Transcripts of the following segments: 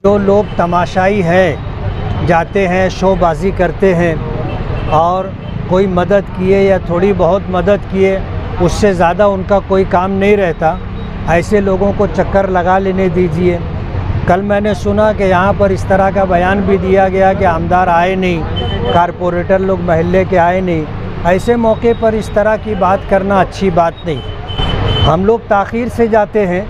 जो लोग तमाशाई है जाते हैं, शोबाजी करते हैं और कोई मदद किए या थोड़ी बहुत मदद किए, उससे ज़्यादा उनका कोई काम नहीं रहता। ऐसे लोगों को चक्कर लगा लेने दीजिए। कल मैंने सुना कि यहाँ पर इस तरह का बयान भी दिया गया कि आमदार आए नहीं, कारपोरेटर लोग महल्ले के आए नहीं। ऐसे मौके पर इस तरह की बात करना अच्छी बात नहीं। हम लोग ताख़ीर से जाते हैं,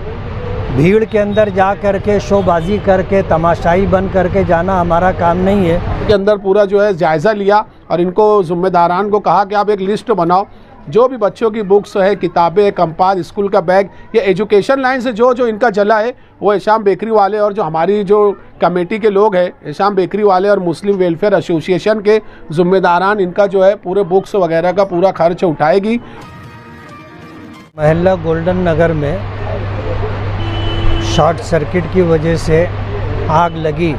भीड़ के अंदर जा कर के शोबाजी करके तमाशाई बन करके जाना हमारा काम नहीं है। के अंदर पूरा जो है जायज़ा लिया और इनको ज़िम्मेदारान को कहा कि आप एक लिस्ट बनाओ, जो भी बच्चों की बुक्स है, किताबें, कंपास, स्कूल का बैग, या एजुकेशन लाइन से जो इनका जला है वो एहशाम बेकरी वाले और जो हमारी जो कमेटी के लोग हैं एहशाम बेकरी वाले और मुस्लिम वेलफेयर एसोसिएशन के ज़िम्मेदारान इनका जो है पूरे बुक्स वगैरह का पूरा खर्च उठाएगी। महल्ला गोल्डन नगर में शॉर्ट सर्किट की वजह से आग लगी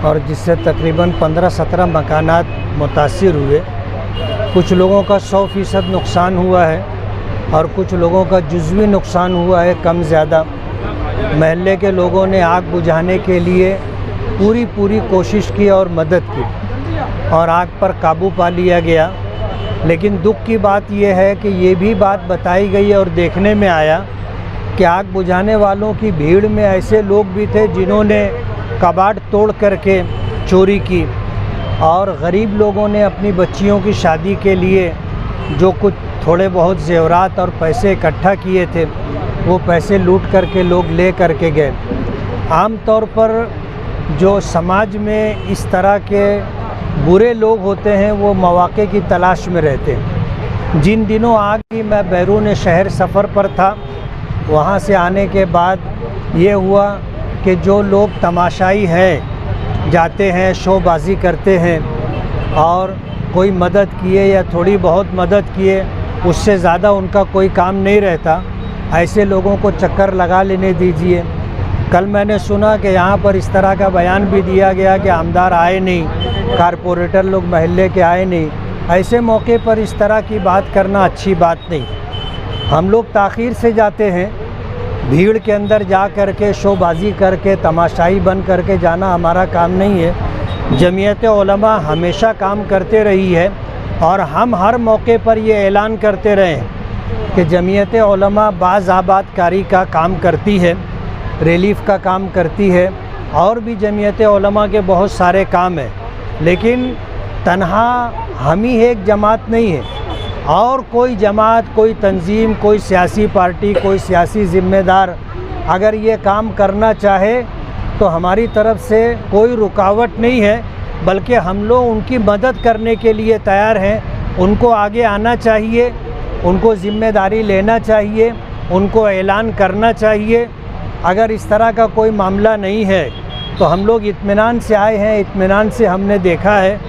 और जिससे तकरीबन 15-17 मकानात मुतासिर हुए। कुछ लोगों का 100% नुकसान हुआ है और कुछ लोगों का जुज़वी नुकसान हुआ है, कम ज़्यादा। महल्ले के लोगों ने आग बुझाने के लिए पूरी कोशिश की और मदद की और आग पर काबू पा लिया गया। लेकिन दुख की बात यह है कि ये भी बात बताई गई और देखने में आया कि आग बुझाने वालों की भीड़ में ऐसे लोग भी थे जिन्होंने कबाड़ तोड़ करके चोरी की और गरीब लोगों ने अपनी बच्चियों की शादी के लिए जो कुछ थोड़े बहुत ज़ेवरात और पैसे इकट्ठा किए थे वो पैसे लूट करके लोग ले करके गए। आम तौर पर जो समाज में इस तरह के बुरे लोग होते हैं वो मौके की तलाश में रहते हैं। जिन दिनों आग की मैं बैरून शहर सफ़र पर था, वहाँ से आने के बाद ये हुआ कि जो लोग तमाशाई है जाते हैं, शोबाजी करते हैं और कोई मदद किए या थोड़ी बहुत मदद किए, उससे ज़्यादा उनका कोई काम नहीं रहता। ऐसे लोगों को चक्कर लगा लेने दीजिए। कल मैंने सुना कि यहाँ पर इस तरह का बयान भी दिया गया कि आमदार आए नहीं, कारपोरेटर लोग महल्ले के आए नहीं। ऐसे मौके पर इस तरह की बात करना अच्छी बात नहीं। हम लोग ताख़ीर से जाते हैं, भीड़ के अंदर जा कर के शोबाजी करके तमाशाई बन करके जाना हमारा काम नहीं है। जमीयत उलमा हमेशा काम करते रही है और हम हर मौके पर ये ऐलान करते रहे हैं कि जमीयत उलमा बाज़ाबादकारी का काम करती है, रिलीफ़ का काम करती है और भी जमीयत उलमा के बहुत सारे काम हैं। लेकिन तन्हा हम ही एक जमात नहीं है और कोई जमात, कोई तंजीम, कोई सियासी पार्टी, कोई सियासी ज़िम्मेदार अगर ये काम करना चाहे तो हमारी तरफ से कोई रुकावट नहीं है, बल्कि हम लोग उनकी मदद करने के लिए तैयार हैं। उनको आगे आना चाहिए, उनको ज़िम्मेदारी लेना चाहिए, उनको ऐलान करना चाहिए। अगर इस तरह का कोई मामला नहीं है तो हम लोग इत्मीनान से आए हैं। इत्मीनान से हमने देखा है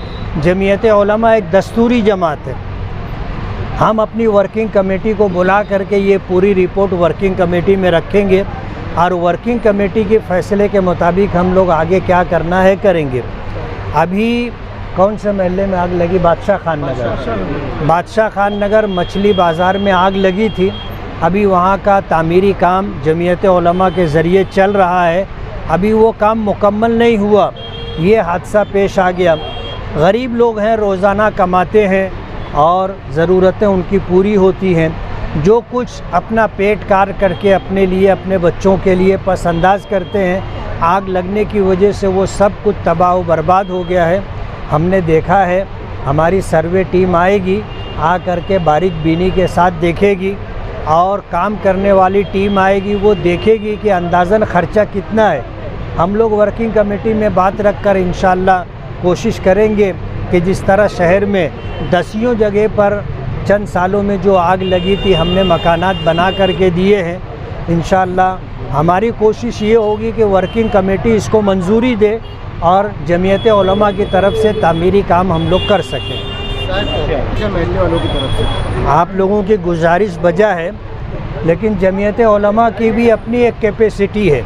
जमीयत उलमा एक दस्तूरी जमात है। हम अपनी वर्किंग कमेटी को बुला करके ये पूरी रिपोर्ट वर्किंग कमेटी में रखेंगे और वर्किंग कमेटी के फ़ैसले के मुताबिक हम लोग आगे क्या करना है करेंगे। अभी कौन से महल्ले में आग लगी? बादशाह खान नगर। बादशाह खान नगर मछली बाज़ार में आग लगी थी। अभी वहाँ का तामीरी काम जमीयत उलमा के ज़रिए चल रहा है। अभी वो काम मुकम्मल नहीं हुआ, ये हादसा पेश आ गया। गरीब लोग हैं, रोज़ाना कमाते हैं और ज़रूरतें उनकी पूरी होती हैं। जो कुछ अपना पेट कार करके अपने लिए, अपने बच्चों के लिए पसंदाज करते हैं, आग लगने की वजह से वो सब कुछ तबाह व बर्बाद हो गया है। हमने देखा है, हमारी सर्वे टीम आएगी, आ करके बारीक बीनी के साथ देखेगी और काम करने वाली टीम आएगी, वो देखेगी कि अंदाज़न ख़र्चा कितना है। हम लोग वर्किंग कमेटी में बात रख कर इंशाअल्लाह कोशिश करेंगे कि जिस तरह शहर में 10 जगह पर चंद सालों में जो आग लगी थी हमने मकानात बना करके दिए हैं। इंशाअल्लाह हमारी कोशिश ये होगी कि वर्किंग कमेटी इसको मंजूरी दे और जमीयत उलमा की तरफ से तामीरी काम हम लोग कर सकें। महल्ले वालों की तरफ से आप लोगों की गुजारिश बजा है, लेकिन जमीयत उलमा की भी अपनी एक कैपेसिटी है।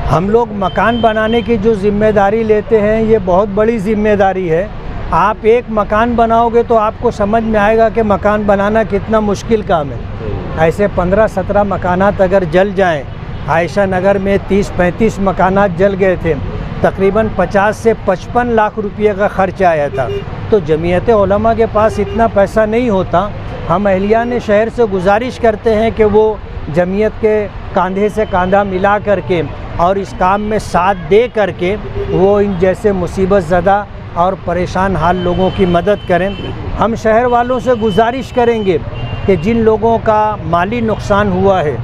हम लोग मकान बनाने की जो ज़िम्मेदारी लेते हैं ये बहुत बड़ी ज़िम्मेदारी है। आप एक मकान बनाओगे तो आपको समझ में आएगा कि मकान बनाना कितना मुश्किल काम है। ऐसे 15-17 मकानात अगर जल जाएं आयशा नगर में 30-35 मकानात जल गए थे, तकरीबन 50 से 55 लाख रुपये का खर्च आया था। तो जमीयत उलमा के पास इतना पैसा नहीं होता। हम अहलियान शहर से गुजारिश करते हैं कि वो जमीयत के कंधे से कंधा मिला करके और इस काम में साथ दे करके वो इन जैसे मुसीबत ज़दा और परेशान हाल लोगों की मदद करें। हम शहर वालों से गुजारिश करेंगे कि जिन लोगों का माली नुकसान हुआ है,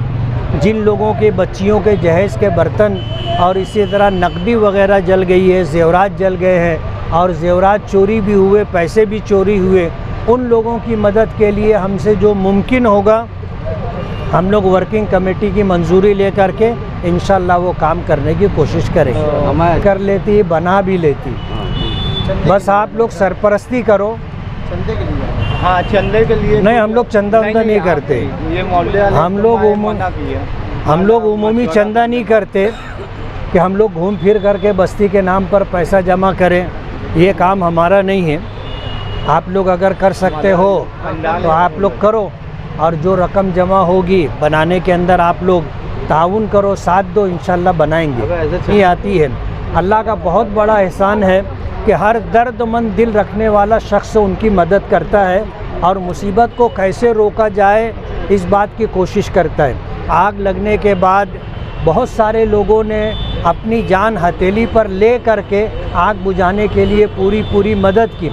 जिन लोगों के बच्चियों के जहेज़ के बर्तन और इसी तरह नकदी वगैरह जल गई है, ज़ेवरात जल गए हैं और ज़ेवरात चोरी भी हुए, पैसे भी चोरी हुए, उन लोगों की मदद के लिए हमसे जो मुमकिन होगा हम लोग वर्किंग कमेटी की मंजूरी लेकर के इंशाल्लाह वो काम करने की कोशिश करेंगे। कर लेती, बना भी लेती, बस आप लोग सरपरस्ती करो। चंदे के लिए? हाँ, चंदे के लिए नहीं, हम लोग चंदा वंदा नहीं करते। ये मोहल्ले वाले हम लोग उमूमी चंदा नहीं करते कि हम लोग घूम फिर करके बस्ती के नाम पर पैसा जमा करें, ये काम हमारा नहीं है। आप लोग अगर कर सकते हो तो आप लोग करो, और जो रकम जमा होगी बनाने के अंदर आप लोग ताउन करो, साथ दो, इंशाल्लाह बनाएंगे। ये आती है। अल्लाह का बहुत बड़ा एहसान है कि हर दर्दमंद दिल रखने वाला शख्स उनकी मदद करता है और मुसीबत को कैसे रोका जाए इस बात की कोशिश करता है। आग लगने के बाद बहुत सारे लोगों ने अपनी जान हथेली पर ले करके आग बुझाने के लिए पूरी मदद की।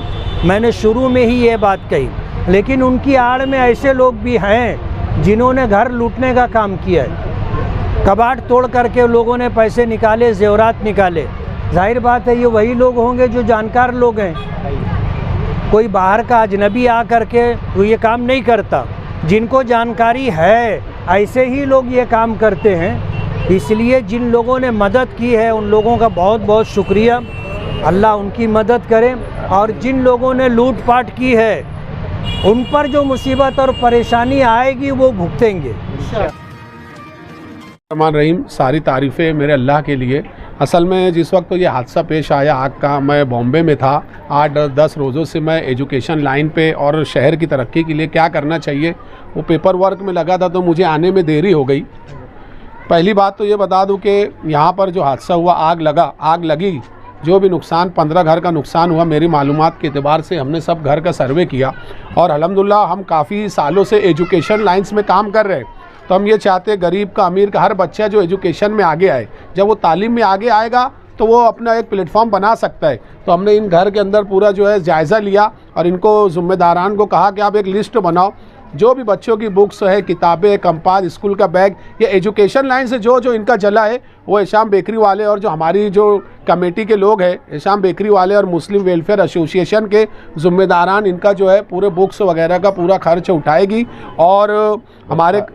मैंने शुरू में ही ये बात कही, लेकिन उनकी आड़ में ऐसे लोग भी हैं जिन्होंने घर लूटने का काम किया है। कबाड़ तोड़ करके लोगों ने पैसे निकाले, ज़ेवरात निकाले। जाहिर बात है ये वही लोग होंगे जो जानकार लोग हैं। कोई बाहर का अजनबी आ करके वो ये काम नहीं करता। जिनको जानकारी है ऐसे ही लोग ये काम करते हैं। इसलिए जिन लोगों ने मदद की है उन लोगों का बहुत बहुत शुक्रिया, अल्लाह उनकी मदद करे। और जिन लोगों ने लूट-पाट की है उन पर जो मुसीबत और परेशानी आएगी वो भुगतेंगे। रहमान रहीम, सारी तारीफ़ें मेरे अल्लाह के लिए। असल में जिस वक्त तो ये हादसा पेश आया आग का, मैं बॉम्बे में था। 8-10 रोज़ों से मैं एजुकेशन लाइन पे और शहर की तरक्की के लिए क्या करना चाहिए वो पेपर वर्क में लगा था, तो मुझे आने में देरी हो गई। पहली बात तो ये बता दूं कि यहाँ पर जो हादसा हुआ, आग लगी, जो भी नुकसान 15 घर का नुकसान हुआ, मेरी मालूमात के एतबार से हमने सब घर का सर्वे किया और अल्हम्दुलिल्लाह हम काफ़ी सालों से एजुकेशन लाइन्स में काम कर रहे हैं। तो हम ये चाहते हैं गरीब का, अमीर का, हर बच्चा जो एजुकेशन में आगे आए। जब वो तालीम में आगे आएगा तो वो अपना एक प्लेटफॉर्म बना सकता है। तो हमने इन घर के अंदर पूरा जो है जायज़ा लिया और इनको ज़िम्मेदारान को कहा कि आप एक लिस्ट बनाओ, जो भी बच्चों की बुक्स है, किताबें, कंपास, स्कूल का बैग, ये एजुकेशन लाइन से जो इनका जला है वो एहशाम बेकरी वाले और जो हमारी जो कमेटी के लोग हैं एहशाम बेकरी वाले और मुस्लिम वेलफेयर एसोसिएशन के ज़िम्मेदारान इनका जो है पूरे बुक्स वगैरह का पूरा खर्च उठाएगी और हमारे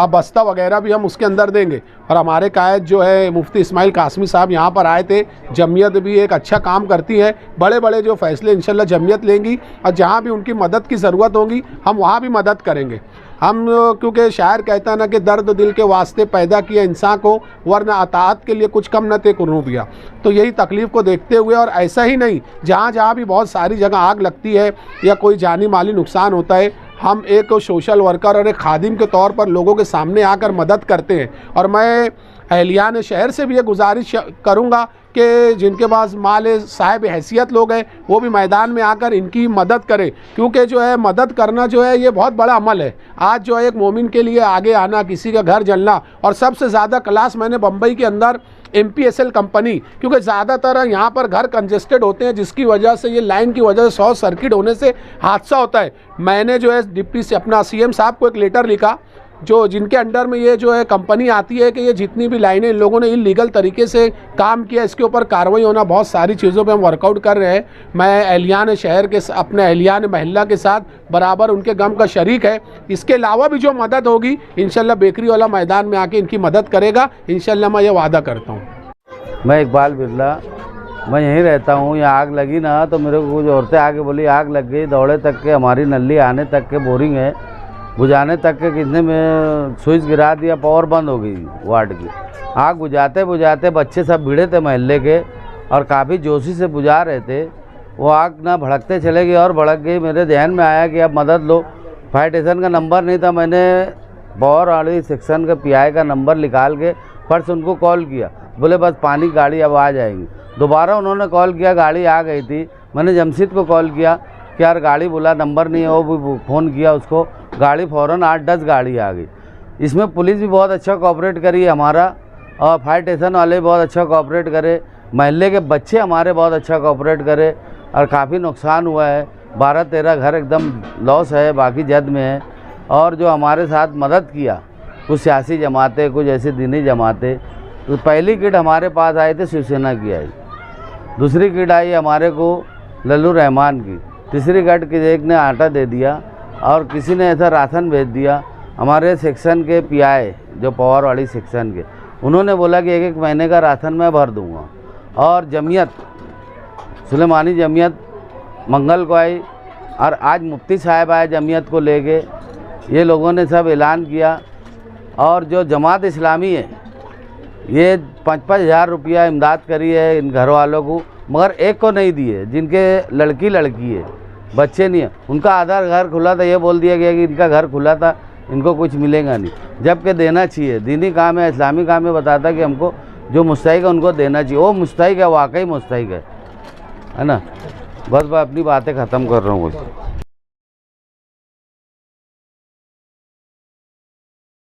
बस्ता वगैरह भी हम उसके अंदर देंगे। और हमारे कायद जो है मुफ्ती इस्माइल कासमी साहब यहाँ पर आए थे। जमीयत भी एक अच्छा काम करती है, बड़े बड़े जो फैसले इंशाल्लाह जमीयत लेंगी और जहाँ भी उनकी मदद की ज़रूरत होगी हम वहाँ भी मदद करेंगे। हम क्योंकि शायर कहता है ना कि दर्द दिल के वास्ते पैदा किया इंसान को, वरना अताअत के लिए कुछ कम न थे कुरूबिया। तो यही तकलीफ़ को देखते हुए, और ऐसा ही नहीं, जहाँ भी बहुत सारी जगह आग लगती है या कोई जानी माली नुकसान होता है, हम एक सोशल वर्कर और एक खादिम के तौर पर लोगों के सामने आकर मदद करते हैं। और मैं अहलियान शहर से भी ये गुजारिश करूँगा कि जिनके पास माल साहिब हैसियत लोग हैं वो भी मैदान में आकर इनकी मदद करें, क्योंकि जो है मदद करना जो है ये बहुत बड़ा अमल है। आज जो है एक मोमिन के लिए आगे आना, किसी का घर जलना, और सबसे ज़्यादा क्लास मैंने बम्बई के अंदर MPSL कंपनी, क्योंकि ज़्यादातर यहाँ पर घर कंजेस्टेड होते हैं जिसकी वजह से ये लाइन की वजह से शॉर्ट सर्किट होने से हादसा होता है। मैंने जो है डिप्टी से अपना CM साहब को एक लेटर लिखा जो जिनके अंडर में ये जो है कंपनी आती है कि ये जितनी भी लाइनें इन लोगों ने इलीगल तरीके से काम किया इसके ऊपर कार्रवाई होना, बहुत सारी चीज़ों पे हम वर्कआउट कर रहे हैं। मैं अहलियान शहर के अपने अहलियान महल्ला के साथ बराबर उनके गम का शरीक है। इसके अलावा भी जो मदद होगी इंशाल्लाह बेकरी वाला मैदान में आके इनकी मदद करेगा, इंशाल्लाह मैं ये वादा करता हूँ। मैं इकबाल बिरला, मैं यहीं रहता हूँ। यहाँ आग लगी ना तो मेरे को कुछ औरतें आके बोली आग लग गई, दौड़े तक के हमारी नली आने तक के बोरिंग है, बुझाने तक के कितने में स्विच गिरा दिया, पावर बंद हो गई वार्ड की। आग बुझाते बुझाते बच्चे सब भिड़े थे महल्ले के और काफ़ी जोशी से बुझा रहे थे। वो आग ना भड़कते चले गई और भड़क गई। मेरे ध्यान में आया कि अब मदद लो। फायर स्टेशन का नंबर नहीं था, मैंने बौर वाली सेक्शन के PI का नंबर निकाल के फर्स्ट उनको कॉल किया, बोले बस पानी गाड़ी अब आ जाएगी। दोबारा उन्होंने कॉल किया, गाड़ी आ गई थी। मैंने जमशेद को कॉल किया कि यार गाड़ी बोला, नंबर नहीं है, वो भी फ़ोन किया उसको, गाड़ी फ़ौरन 8-10 गाड़ी आ गई। इसमें पुलिस भी बहुत अच्छा कोऑपरेट करी है हमारा, और फायर स्टेशन वाले बहुत अच्छा कोऑपरेट करे, महल्ले के बच्चे हमारे बहुत अच्छा कोऑपरेट करे, और काफ़ी नुकसान हुआ है। 12-13 घर एकदम लॉस है, बाकी जद में है। और जो हमारे साथ मदद किया, कुछ सियासी जमातें, कुछ ऐसे दीनी जमातें। तो पहली किट हमारे पास आई थी शिवसेना की आई, दूसरी किट आई हमारे को लल्लू रहमान की, तीसरी किट की एक ने आटा दे दिया, और किसी ने ऐसा राशन भेज दिया। हमारे सेक्शन के पीआई जो पवारवाड़ी सेक्शन के, उन्होंने बोला कि 1-1 महीने का राशन मैं भर दूंगा। और जमीयत सुलेमानी जमीयत मंगल को आई, और आज मुफ्ती साहब आए जमीयत को लेके, ये लोगों ने सब ऐलान किया। और जो जमात इस्लामी है, ये 5-5 हज़ार रुपया इमदाद करी है इन घर वालों को, मगर एक को नहीं दिए, जिनके लड़की है, बच्चे नहीं है। उनका आधा घर खुला था, ये बोल दिया गया कि इनका घर खुला था, इनको कुछ मिलेगा नहीं, जबकि देना चाहिए। दीनी काम है, इस्लामी काम है, बताता कि हमको जो मुस्तहिक है उनको देना चाहिए। वो मुस्तहिक है, वाकई मुस्तहिक है ना। बस मैं अपनी बातें ख़त्म कर रहा हूँ।